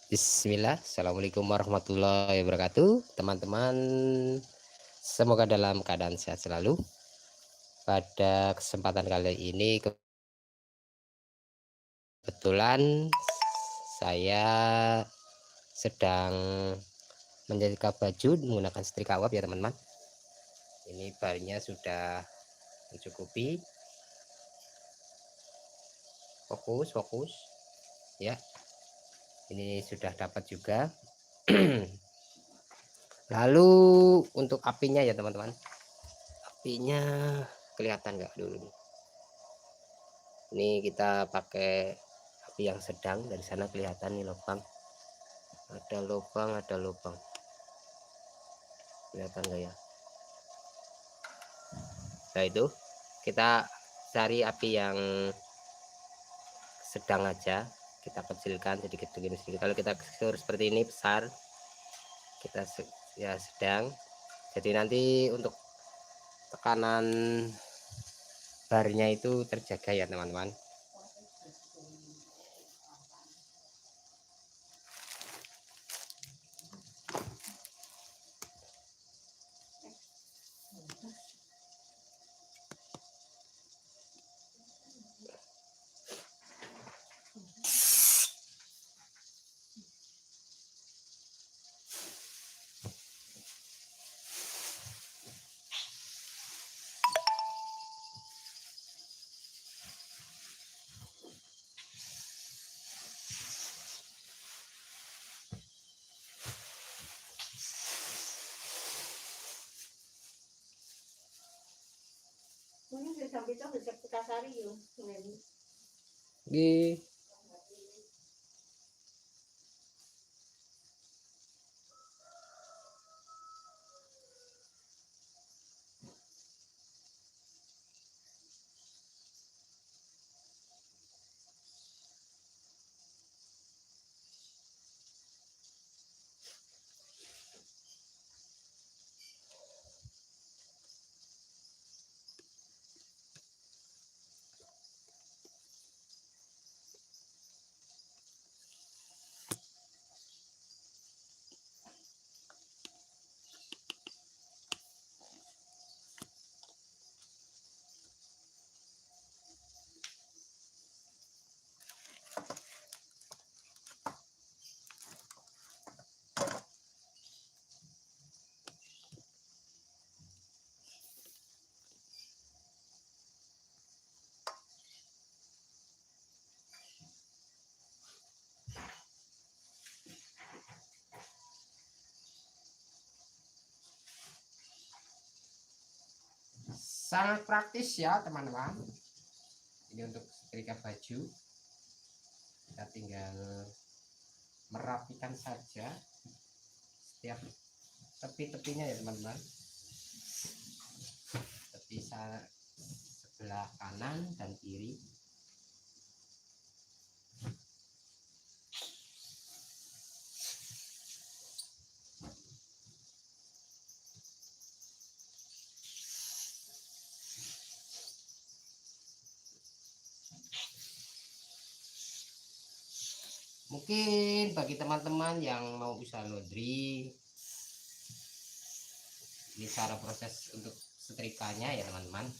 Bismillah, Assalamualaikum warahmatullahi wabarakatuh. Teman-teman, semoga dalam keadaan sehat selalu. Pada kesempatan kali ini, kebetulan saya sedang menyetrika baju menggunakan setrika uap ya teman-teman. Ini bahannya sudah mencukupi. Fokus ya. Ini sudah dapat juga. Lalu untuk apinya ya teman-teman, apinya kelihatan nggak dulu? Ini kita pakai api yang sedang. Dari sana kelihatan nih lubang, ada lubang, kelihatan nggak ya? Nah itu kita cari api yang sedang aja, kita kecilkan sedikit begini sedikit. Kalau kita kecil seperti ini besar, kita ya sedang. Jadi nanti untuk tekanan barnya itu terjaga ya teman-teman. Gih. Sangat praktis ya teman-teman. Ini untuk setrika baju, kita tinggal merapikan saja setiap tepi-tepinya ya teman-teman. Tepi sebelah kanan dan kiri. Mungkin bagi teman-teman yang mau usaha laundry, ini cara proses untuk setrikanya ya teman-teman.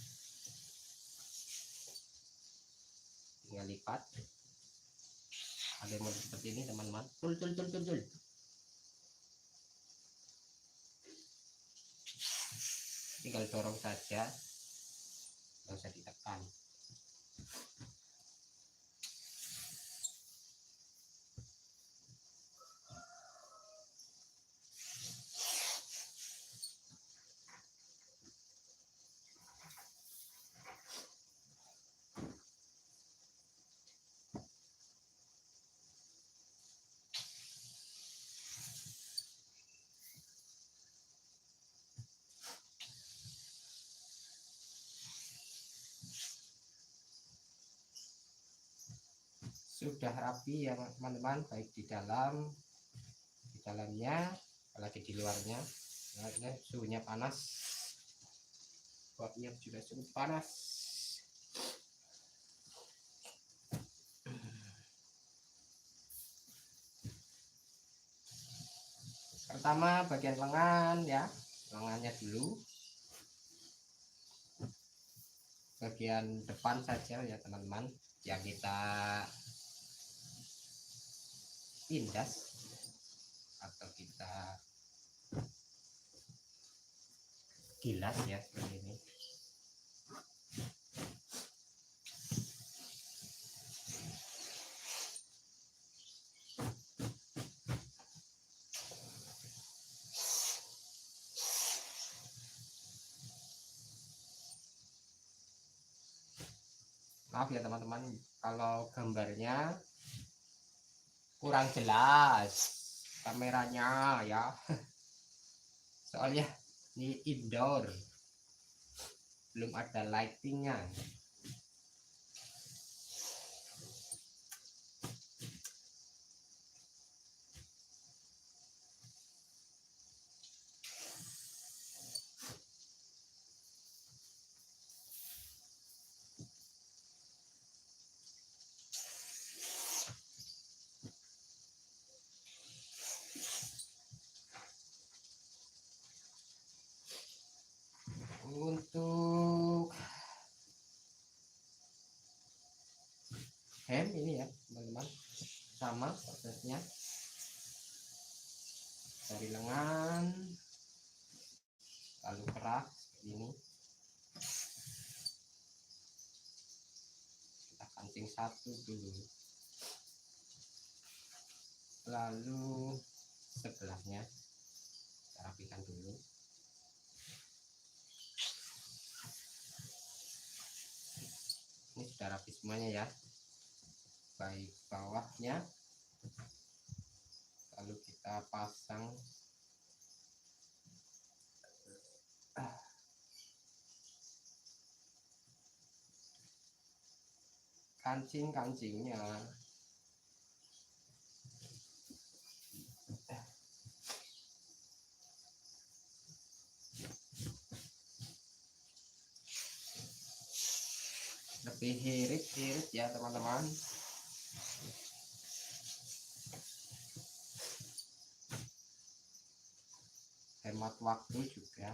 Tinggal lipat. Ada model seperti ini teman-teman. Tul. Tinggal dorong saja, nggak usah ditekan. Sudah rapi ya teman-teman, baik di dalamnya, apalagi di luarnya. Nah, ini suhunya panas, uapnya juga cukup panas. pertama bagian lengan ya, lengannya dulu, bagian depan saja ya teman-teman, yang kita tindas atau kita gilas ya, seperti ini. Maaf ya teman-teman kalau gambarnya kurang jelas kameranya ya, soalnya ini indoor, belum ada lightingnya. Untuk hem ini ya teman-teman, sama prosesnya dari lengan lalu kerak seperti ini, kita kancing satu dulu, lalu sebelahnya kita rapikan dulu. Ini sudah rapi semuanya ya, baik bawahnya, lalu kita pasang kancing-kancingnya. Lebih irit-irit ya teman-teman. Hemat waktu juga.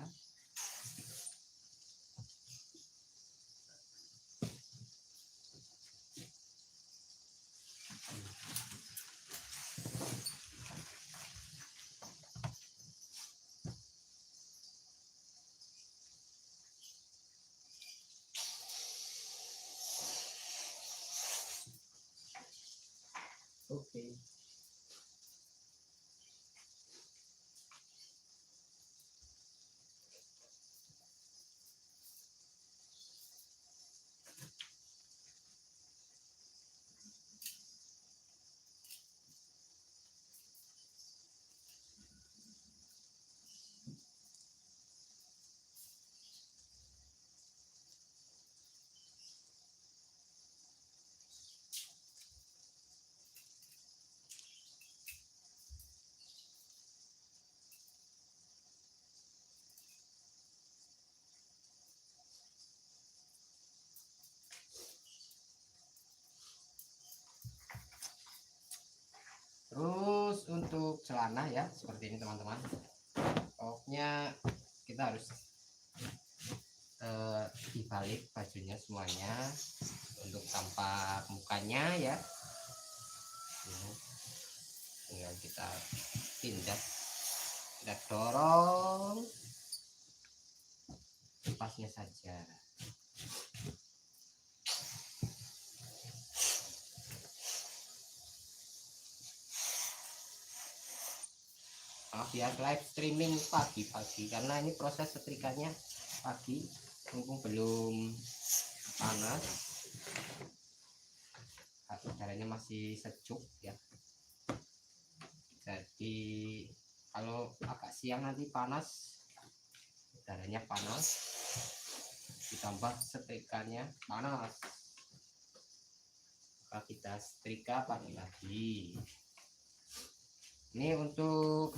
Oke. Terus untuk celana ya seperti ini teman-teman, pokoknya kita harus dibalik bajunya semuanya untuk tampak mukanya ya. Ini tinggal kita tindas, kita dorong pasnya saja. Maaf ya live streaming pagi-pagi karena ini proses setrikanya pagi, mumpung belum panas, udaranya masih sejuk ya. Jadi kalau agak siang nanti panas, udaranya panas, ditambah setrikanya panas, maka kita setrika pagi-pagi. Ini untuk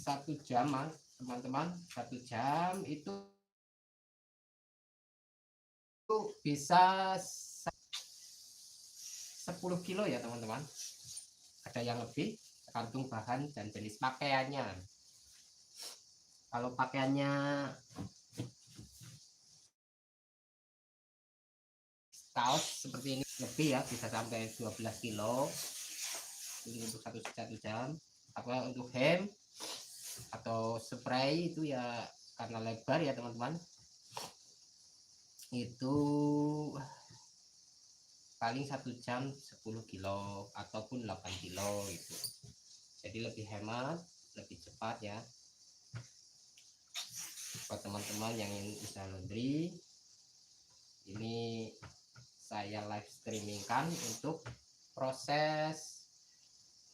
1 jam teman-teman, 1 jam itu bisa 10 kilo ya teman-teman, ada yang lebih tergantung bahan dan jenis pakaiannya. Kalau pakaiannya kaos seperti ini lebih ya, bisa sampai 12 kilo ini untuk satu jam. Apa untuk hem atau spray itu ya karena lebar ya teman-teman, itu paling 1 jam 10 kilo ataupun 8 kilo itu. Jadi lebih hemat, lebih cepat ya. Buat teman-teman yang ingin usaha laundry, ini saya live streamingkan untuk proses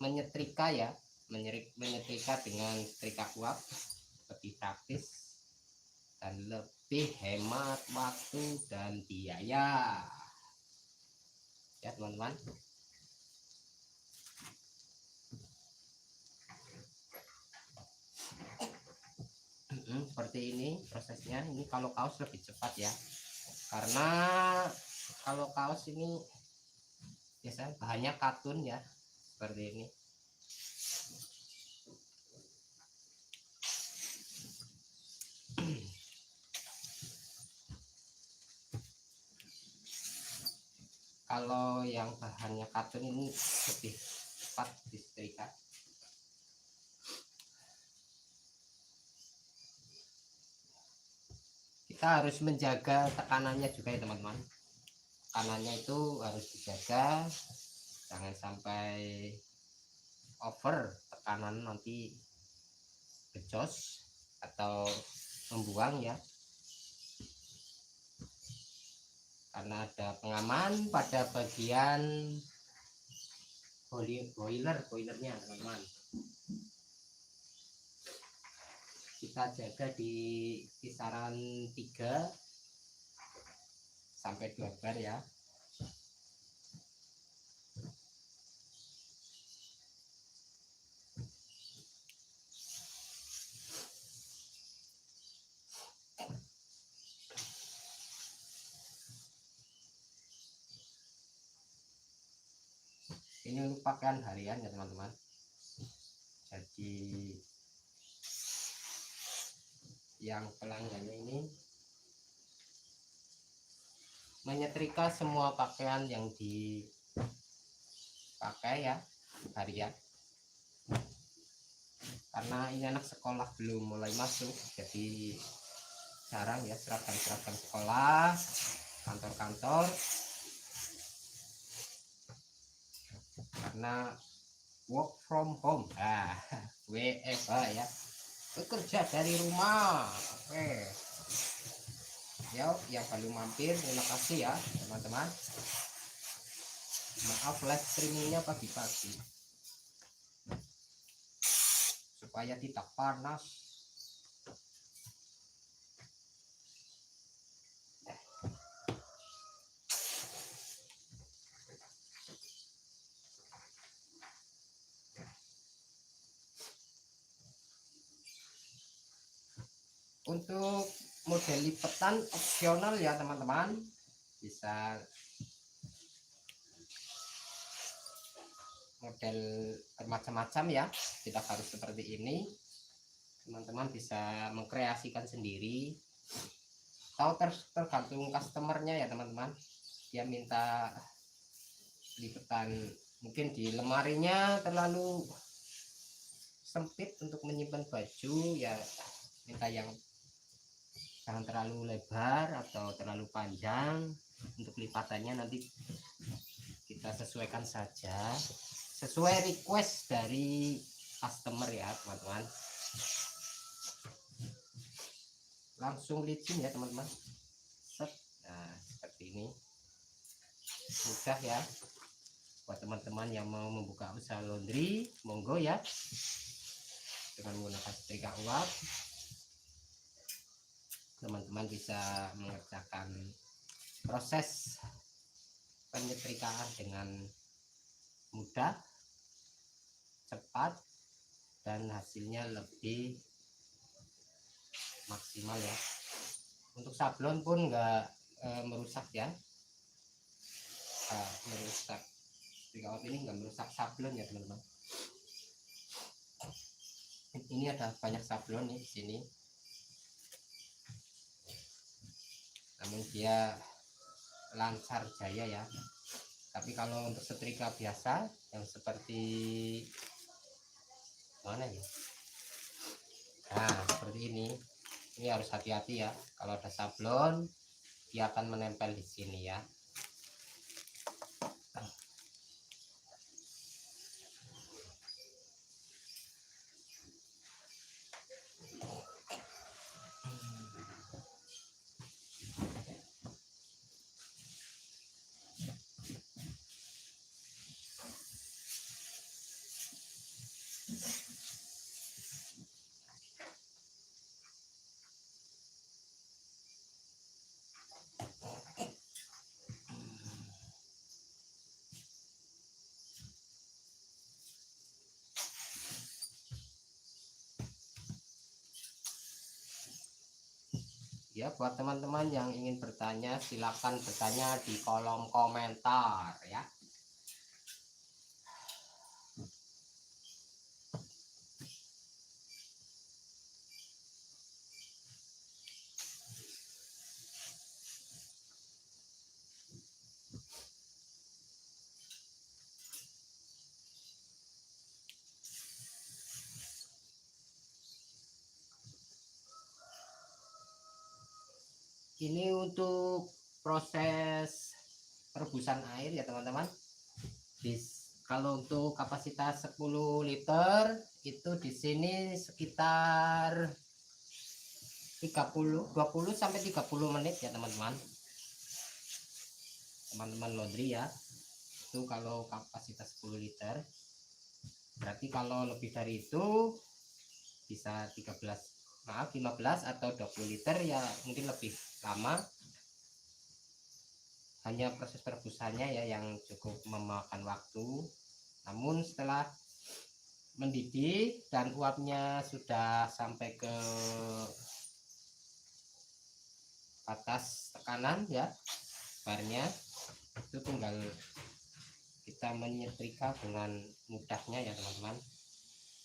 menyetrika ya, menyetrika dengan setrika uap, lebih praktis dan lebih hemat waktu dan biaya ya teman-teman. Seperti ini prosesnya. Ini kalau kaos lebih cepat ya, karena kalau kaos ini biasanya bahannya katun ya, seperti ini. Kalau yang bahannya katun ini lebih cepat disetrika. Kita harus menjaga tekanannya juga ya teman-teman. Tekanannya itu harus dijaga, jangan sampai over tekanan nanti gejos atau membuang ya, karena ada pengaman pada bagian boilernya teman-teman. Kita jaga di kisaran 3 sampai 2 bar ya. Ini untuk pakaian harian ya teman-teman. Jadi yang pelanggannya ini menyetrika semua pakaian yang dipakai ya harian, karena ini anak sekolah belum mulai masuk, jadi jarang ya seragam sekolah, kantor-kantor, karena work from home, WFH ya, bekerja dari rumah. Oke ya, yang baru mampir terima kasih ya teman-teman. Maaf live streamingnya pagi-pagi supaya tidak panas. Untuk model lipetan opsional ya teman-teman, bisa model bermacam-macam ya, tidak harus seperti ini. Teman-teman bisa mengkreasikan sendiri atau tergantung customernya ya teman-teman. Dia minta lipetan, mungkin di lemarinya terlalu sempit untuk menyimpan baju ya, minta yang jangan terlalu lebar atau terlalu panjang. Untuk lipatannya nanti kita sesuaikan saja sesuai request dari customer ya teman-teman. Langsung licin ya teman-teman. Nah seperti ini, mudah ya buat teman-teman yang mau membuka usaha laundry, monggo ya, dengan menggunakan setrika uap teman-teman bisa mengerjakan proses penyetrikaan dengan mudah, cepat, dan hasilnya lebih maksimal ya. Untuk sablon pun enggak merusak ya, merusak setrika uap ini nggak merusak sablon ya teman-teman. Ini ada banyak sablon nih di sini, namun dia lancar jaya ya. Tapi kalau untuk setrika biasa yang seperti mana ya, nah seperti ini harus hati-hati ya. Kalau ada sablon dia akan menempel di sini ya. Ya, buat teman-teman yang ingin bertanya silakan bertanya di kolom komentar ya. Ini untuk proses perebusan air ya teman-teman. Kalau untuk kapasitas 10 liter itu di sini sekitar 20 sampai 30 menit ya teman-teman. Teman-teman laundry ya. Itu kalau kapasitas 10 liter. Berarti kalau lebih dari itu bisa 15 atau 20 liter ya, mungkin lebih lama. Hanya proses perebusannya ya yang cukup memakan waktu. Namun setelah mendidih dan uapnya sudah sampai ke batas tekanan ya barnya, itu tinggal kita menyetrika dengan mudahnya ya teman-teman.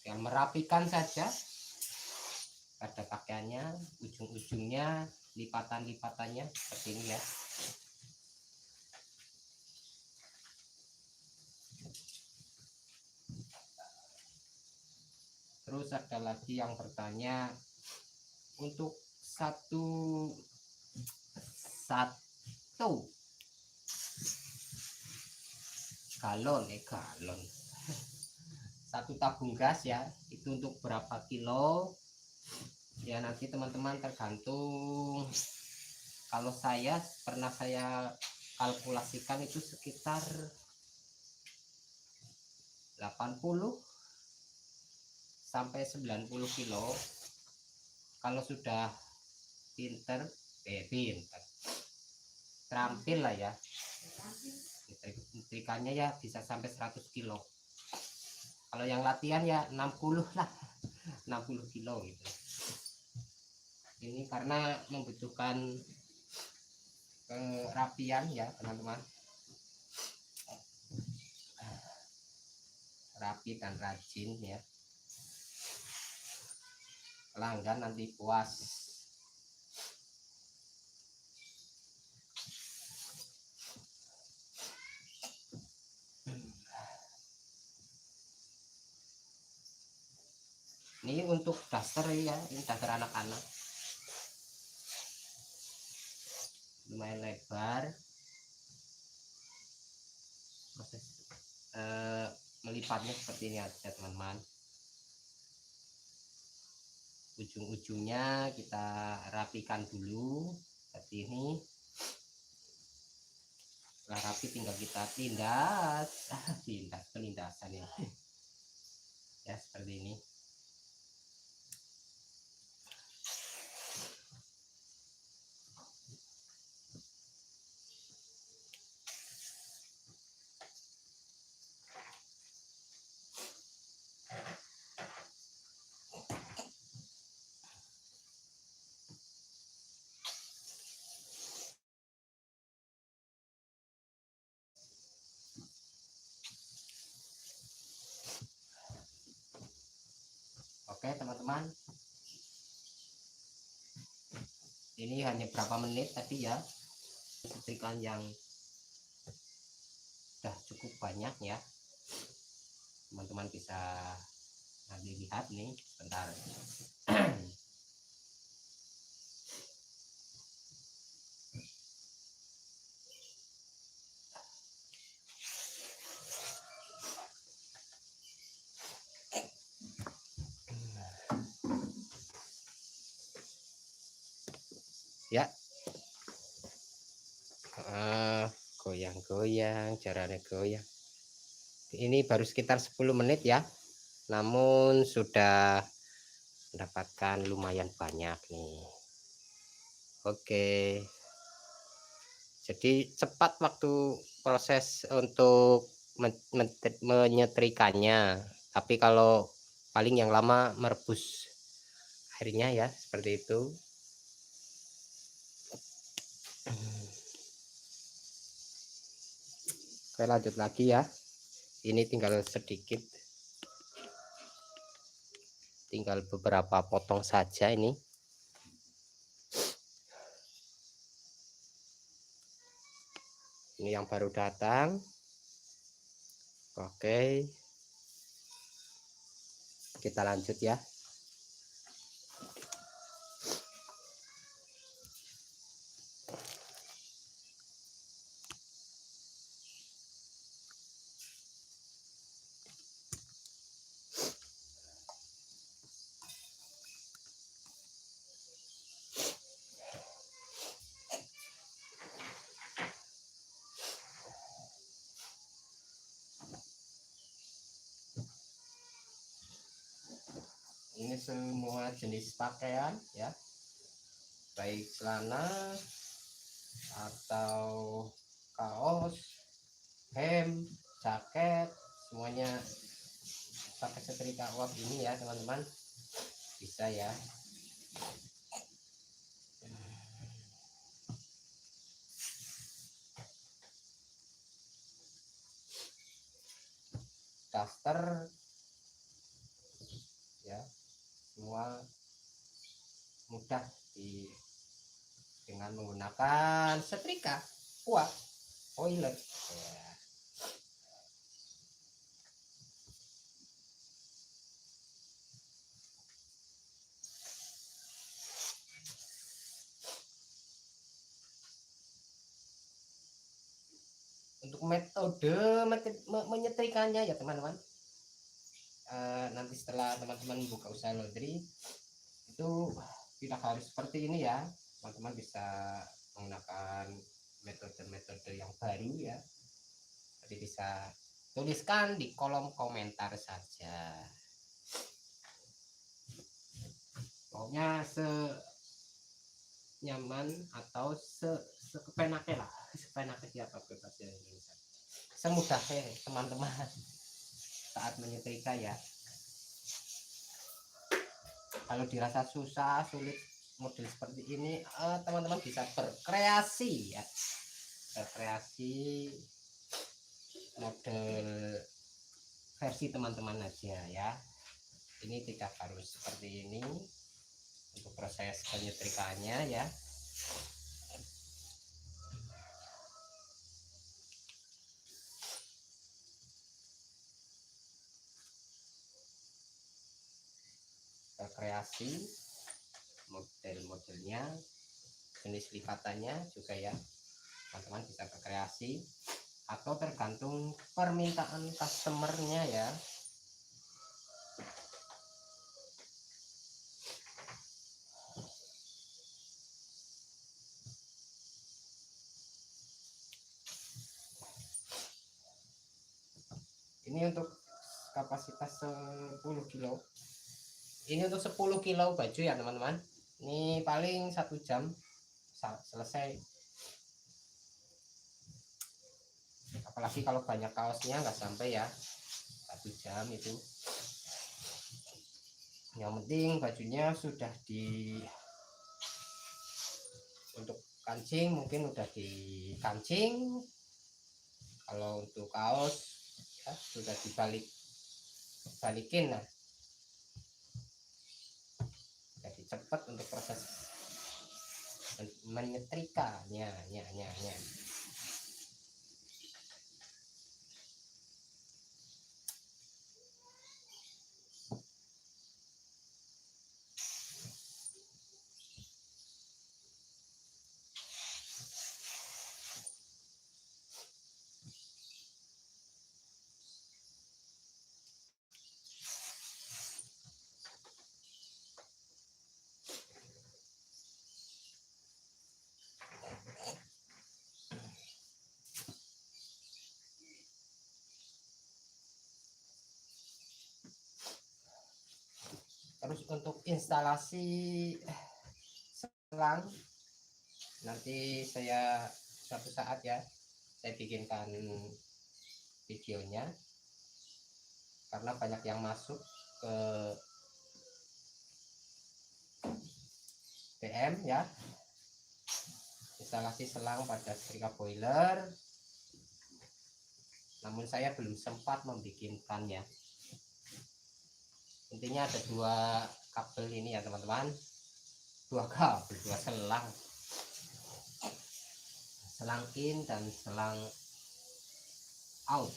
Tinggal merapikan saja pada pakaiannya, ujung-ujungnya, lipatan-lipatannya seperti ini ya. Terus ada lagi yang bertanya untuk satu galon satu tabung gas ya, itu untuk berapa kilo ya. Nanti teman-teman tergantung. Kalau saya pernah saya kalkulasikan itu sekitar 80 sampai 90 kilo. Kalau sudah pinter terampil lah ya, nyetrikannya ya bisa sampai 100 kilo. Kalau yang latihan ya 60 lah, 60 kilo gitu. Ini karena membutuhkan kerapian ya teman-teman, rapi dan rajin ya, pelanggan nanti puas. Ini untuk daster ya, ini daster anak-anak, lumayan lebar. Proses melipatnya seperti ini aja teman-teman. Ujung-ujungnya kita rapikan dulu seperti ini. Setelah rapi tinggal kita penindasan ya. Ya seperti ini. teman-teman. Ini hanya berapa menit tadi ya, setrikaan yang sudah cukup banyak ya, teman-teman bisa nanti lihat nih sebentar. Ya, goyang-goyang, caranya goyang. Ini baru sekitar 10 menit ya, namun sudah mendapatkan lumayan banyak nih. Oke, jadi cepat waktu proses untuk menyetrikanya, tapi kalau paling yang lama merebus airnya ya, seperti itu. Oke, lanjut lagi ya. Ini tinggal sedikit, tinggal beberapa potong saja ini. Ini yang baru datang. Oke, kita lanjut ya. Ini semua jenis pakaian ya, baik celana atau kaos, hem, jaket, semuanya pakai setrika uap ini ya teman-teman, bisa ya. Daster ya, semua mudah dengan menggunakan setrika uap toilet ya. Untuk metode menyetrikanya ya teman-teman, nanti setelah teman-teman buka usaha laundry itu tidak harus seperti ini ya, teman-teman bisa menggunakan metode-metode yang baru ya. Jadi bisa tuliskan di kolom komentar saja, pokoknya senyaman atau sekepenake lah, sepenake siapa bahasa Indonesia, semudahnya teman-teman saat menyetrika ya. Kalau dirasa susah sulit model seperti ini, teman-teman bisa berkreasi ya, berkreasi model versi teman-teman aja ya. Ini tidak harus seperti ini untuk proses penyetrikaannya ya. Berkreasi model-modelnya, jenis lipatannya juga ya, teman-teman bisa berkreasi atau tergantung permintaan customernya ya. Ini untuk kapasitas 10 kilo, ini untuk 10 kilo baju ya teman-teman. Ini paling 1 jam selesai, apalagi kalau banyak kaosnya nggak sampai ya 1 jam itu. Yang penting bajunya sudah untuk kancing mungkin udah dikancing, kalau untuk kaos ya, sudah balikin. Nah cepat untuk proses menyetrikanya. Terus untuk instalasi selang nanti saya suatu saat ya saya bikinkan videonya, karena banyak yang masuk ke DM ya, instalasi selang pada setrika boiler, namun saya belum sempat membikinkannya. Intinya ada dua kabel ini ya teman-teman, dua selang, selang in dan selang out,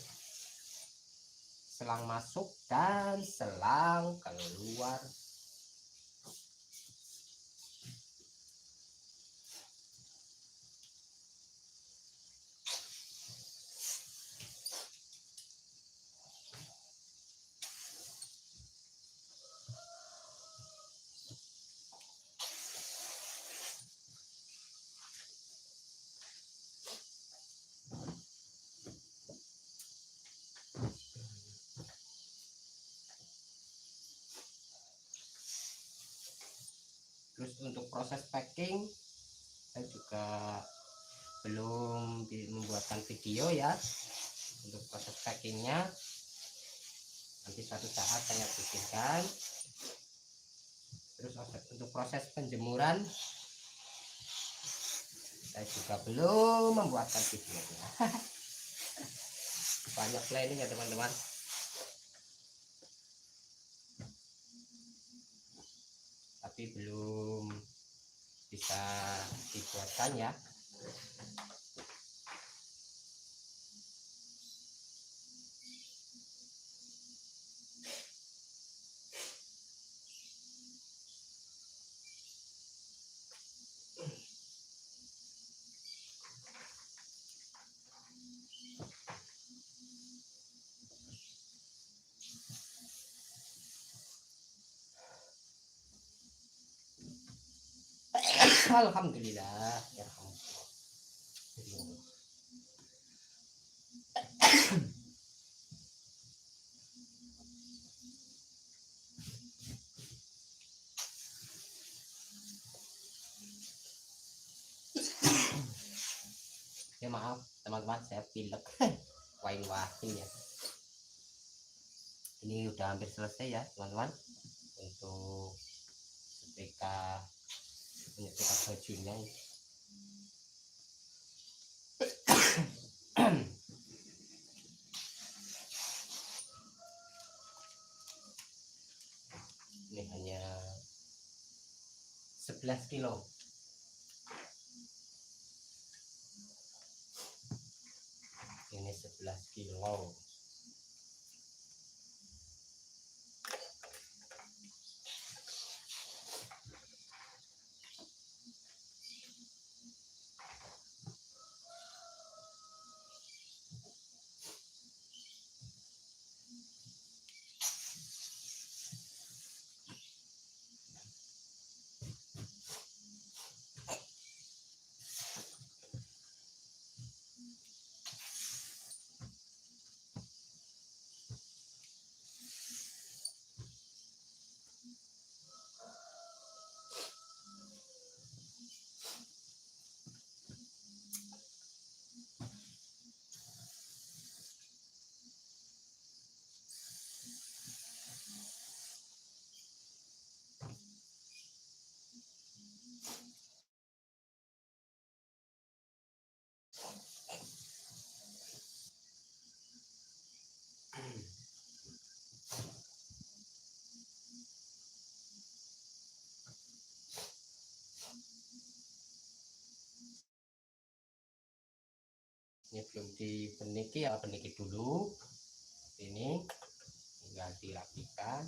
selang masuk dan selang keluar. Terus untuk proses packing saya juga belum membuatkan video ya untuk proses packingnya, nanti suatu saat saya bikinkan. Terus untuk proses penjemuran saya juga belum membuatkan videonya. Banyak planning ya teman-teman, tapi belum bisa dibuatkan ya. Alhamdulillah ya. Ya maaf teman-teman, saya pilek wain-wain ya. Ini udah hampir selesai ya teman-teman untuk setrika menyetrika bajunya. Ini hanya 11 kilo. Ini 11 kilo. Ini belum dibeniki ya, beniki dulu. Ini tinggal dirapikan.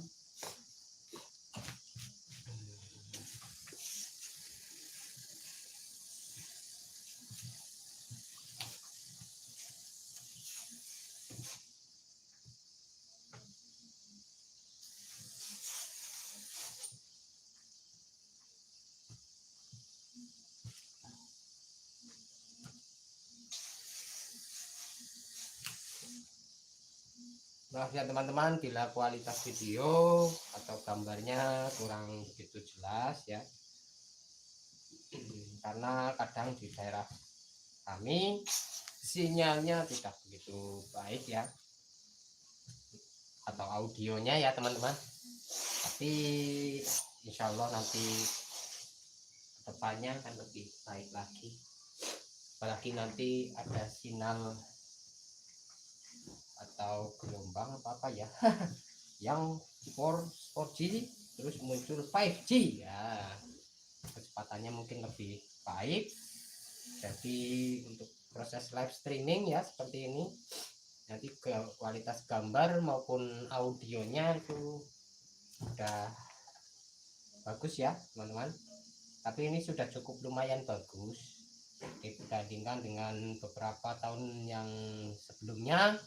Maaf ya teman-teman bila kualitas video atau gambarnya kurang begitu jelas ya, karena kadang di daerah kami sinyalnya tidak begitu baik ya, atau audionya ya teman-teman. Tapi insya Allah nanti depannya akan lebih baik lagi, apalagi nanti ada sinyal atau gelombang apa ya yang 4G terus muncul 5G ya, kecepatannya mungkin lebih baik. Jadi untuk proses live streaming ya seperti ini, nanti ke kualitas gambar maupun audionya itu udah bagus ya teman-teman. Tapi ini sudah cukup lumayan bagus dibandingkan dengan beberapa tahun yang sebelumnya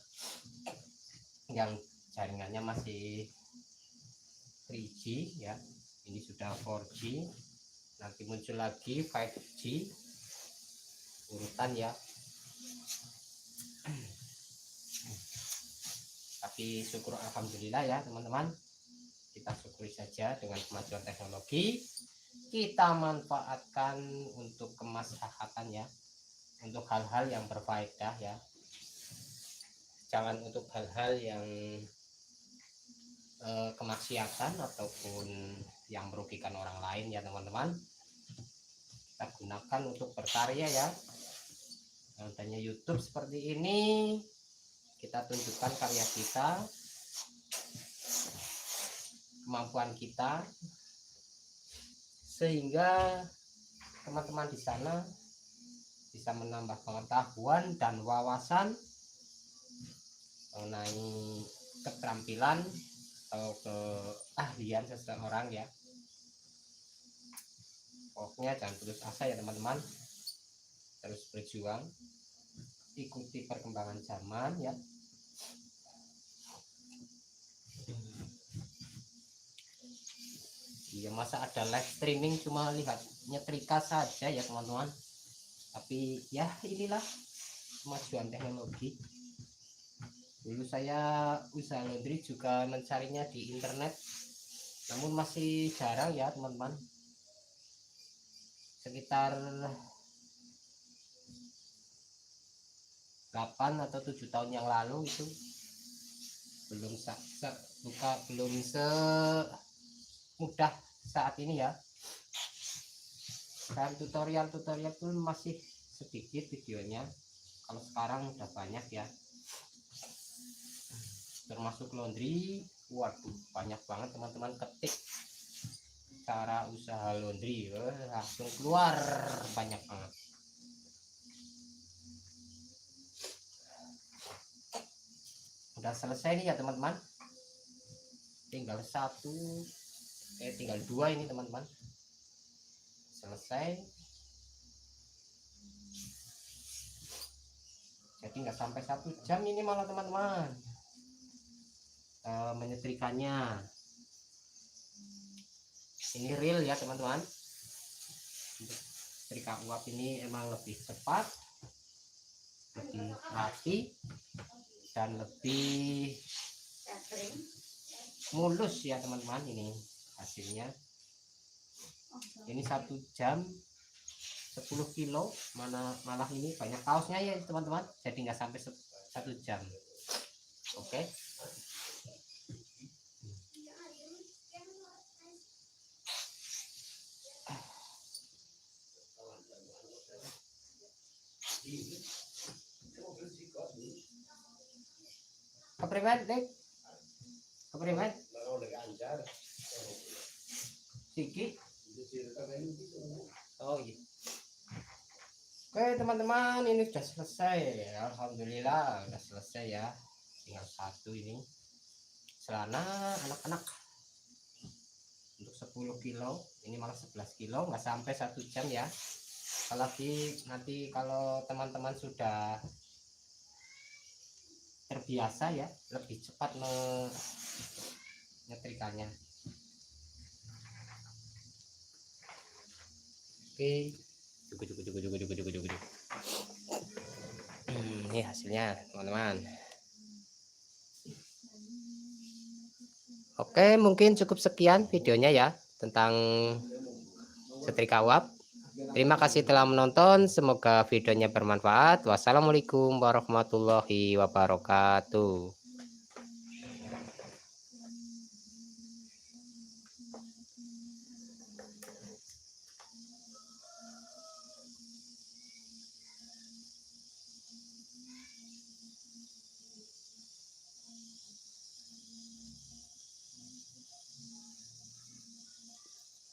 yang jaringannya masih 3G ya. Ini sudah 4G, nanti muncul lagi 5G urutan ya. Tapi syukur alhamdulillah ya teman-teman, kita syukuri saja dengan kemajuan teknologi, kita manfaatkan untuk kemaslahatan ya, untuk hal-hal yang berfaedah ya, jangan untuk hal-hal yang kemaksiatan ataupun yang merugikan orang lain ya teman-teman. Kita gunakan untuk berkarya ya, contohnya YouTube seperti ini, kita tunjukkan karya kita, kemampuan kita, sehingga teman-teman di sana bisa menambah pengetahuan dan wawasan mengenai keterampilan atau keahlian seseorang ya. Pokoknya jangan putus asa ya teman-teman, terus berjuang, ikuti perkembangan zaman ya. Iya, masa ada live streaming cuma lihat nyetrika saja ya teman-teman. Tapi ya inilah kemajuan teknologi. Dulu saya usaha laundry juga mencarinya di internet, namun masih jarang ya teman-teman. Sekitar 8 atau 7 tahun yang lalu itu belum belum semudah saat ini ya. Dan tutorial pun masih sedikit videonya. Kalau sekarang udah banyak ya, termasuk laundry. Waduh, banyak banget teman-teman, ketik cara usaha laundry langsung keluar banyak banget. Udah selesai nih ya teman-teman, tinggal tinggal 2 ini teman-teman, selesai. Jadi nggak sampai 1 jam ini malah teman-teman menyetrikanya. Ini real ya teman-teman, setrika uap ini emang lebih cepat, lebih rapi, dan lebih mulus ya teman-teman. Ini hasilnya, ini 1 jam 10 kilo, malah ini banyak kaosnya ya teman-teman, jadi nggak sampai 1 jam. Oke. Keprimen dek, keprimen Siki. Oh iya, Oke teman-teman, ini sudah selesai. Alhamdulillah sudah selesai ya. Tinggal satu ini celana anak-anak untuk 10 kilo, ini malah 11 kilo, nggak sampai 1 jam ya. Apalagi nanti kalau teman-teman sudah terbiasa ya, lebih cepat menyetrikanya. Oke, cukup. Ini hasilnya teman-teman. Oke, mungkin cukup sekian videonya ya tentang setrika uap. Terima kasih telah menonton, semoga videonya bermanfaat. Wassalamualaikum warahmatullahi wabarakatuh.